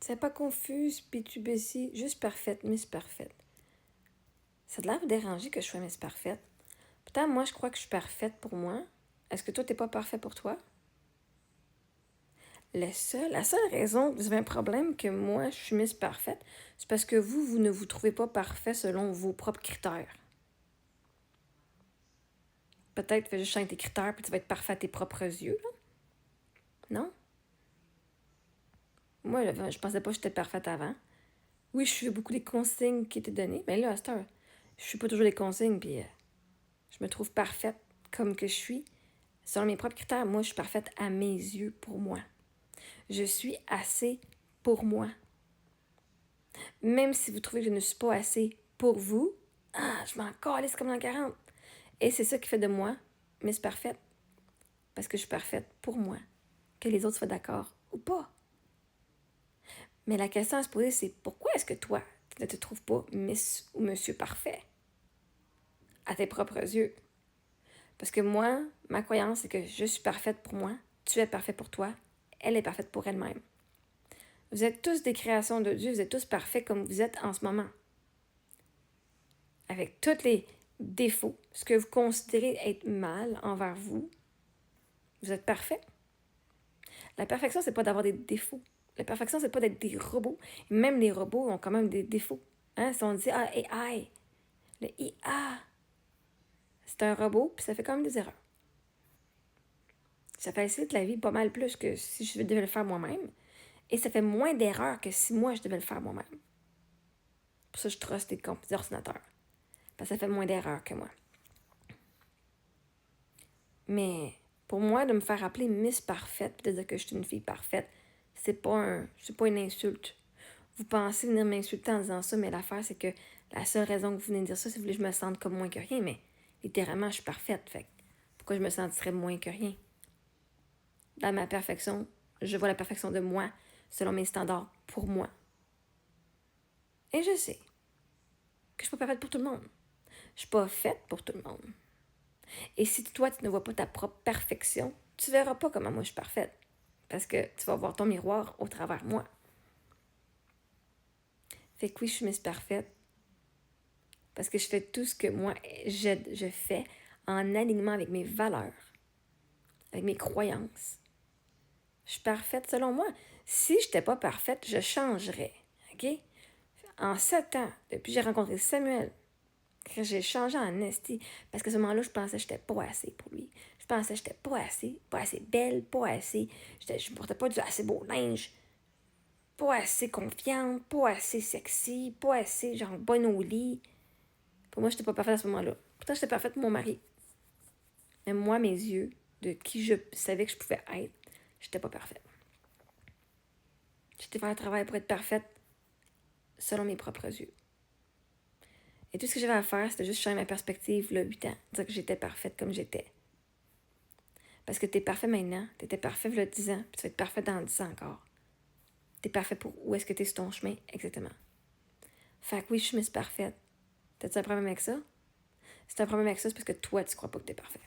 C'est pas confuse, puis tu bécis, juste parfaite, Miss Parfaite. Ça te l'air vous déranger que je sois Miss Parfaite? Pourtant, moi, je crois que je suis parfaite pour moi. Est-ce que toi, t'es pas parfait pour toi? La seule raison que vous avez un problème que moi, je suis Miss Parfaite, c'est parce que vous ne vous trouvez pas parfait selon vos propres critères. Peut-être fais juste changer tes critères puis tu vas être parfait à tes propres yeux, là. Non? Moi, je pensais pas que j'étais parfaite avant. Oui, je suis beaucoup des consignes qui étaient données, mais là, à cette heure, je suis pas toujours les consignes, puis je me trouve parfaite comme que je suis. Selon mes propres critères, moi, je suis parfaite à mes yeux pour moi. Je suis assez pour moi. Même si vous trouvez que je ne suis pas assez pour vous, je m'en calisse comme dans 40. Et c'est ça qui fait de moi Miss Parfaite. Parce que je suis parfaite pour moi. Que les autres soient d'accord ou pas. Mais la question à se poser, c'est pourquoi est-ce que toi, tu ne te trouves pas Miss ou Monsieur Parfait? À tes propres yeux. Parce que moi, ma croyance, c'est que je suis parfaite pour moi, tu es parfait pour toi, elle est parfaite pour elle-même. Vous êtes tous des créations de Dieu, vous êtes tous parfaits comme vous êtes en ce moment. Avec tous les défauts, ce que vous considérez être mal envers vous, vous êtes parfait. La perfection, c'est pas d'avoir des défauts. La perfection, c'est pas d'être des robots. Et même les robots ont quand même des défauts. Hein? Si on dit AI, le IA, c'est un robot, puis ça fait quand même des erreurs. Ça facilite la vie pas mal plus que si je devais le faire moi-même. Et ça fait moins d'erreurs que si moi, je devais le faire moi-même. Pour ça, je truste les ordinateurs. Parce que ça fait moins d'erreurs que moi. Mais pour moi, de me faire appeler Miss Parfaite, de dire que je suis une fille parfaite, c'est pas une insulte. Vous pensez venir m'insulter en disant ça, mais l'affaire, c'est que la seule raison que vous venez de dire ça, c'est que vous voulez que je me sente comme moins que rien, mais littéralement, je suis parfaite. Fait pourquoi je me sentirais moins que rien? Dans ma perfection, je vois la perfection de moi selon mes standards pour moi. Et je sais que je suis pas parfaite pour tout le monde. Je suis pas faite pour tout le monde. Et si toi, tu ne vois pas ta propre perfection, tu verras pas comment moi je suis parfaite. Parce que tu vas voir ton miroir au travers moi. Fait que oui, je suis Miss Parfaite. Parce que je fais tout ce que moi, je fais en alignement avec mes valeurs, avec mes croyances. Je suis parfaite selon moi. Si je n'étais pas parfaite, je changerais. OK? En 7 ans, depuis que j'ai rencontré Samuel, que j'ai changé en esti, parce qu'à ce moment-là, je pensais que j'étais pas assez pour lui. Je pensais que j'étais pas assez belle, pas assez. Je portais pas du assez beau linge, pas assez confiante, pas assez sexy, pas assez genre bonne au lit. Pour moi, j'étais pas parfaite à ce moment-là. Pourtant, j'étais parfaite pour mon mari. Mais moi, mes yeux, de qui je savais que je pouvais être, j'étais pas parfaite. J'étais faire un travail pour être parfaite selon mes propres yeux. Et tout ce que j'avais à faire, c'était juste changer ma perspective, là, 8 ans. Dire que j'étais parfaite comme j'étais. Parce que t'es parfait maintenant, t'étais parfait il y a 10 ans, puis tu vas être parfait dans 10 ans encore. T'es parfait pour où est-ce que t'es sur ton chemin, exactement. Fait que oui, je suis Miss Parfaite. T'as-tu un problème avec ça? Si t'as un problème avec ça, c'est parce que toi, tu crois pas que t'es parfait.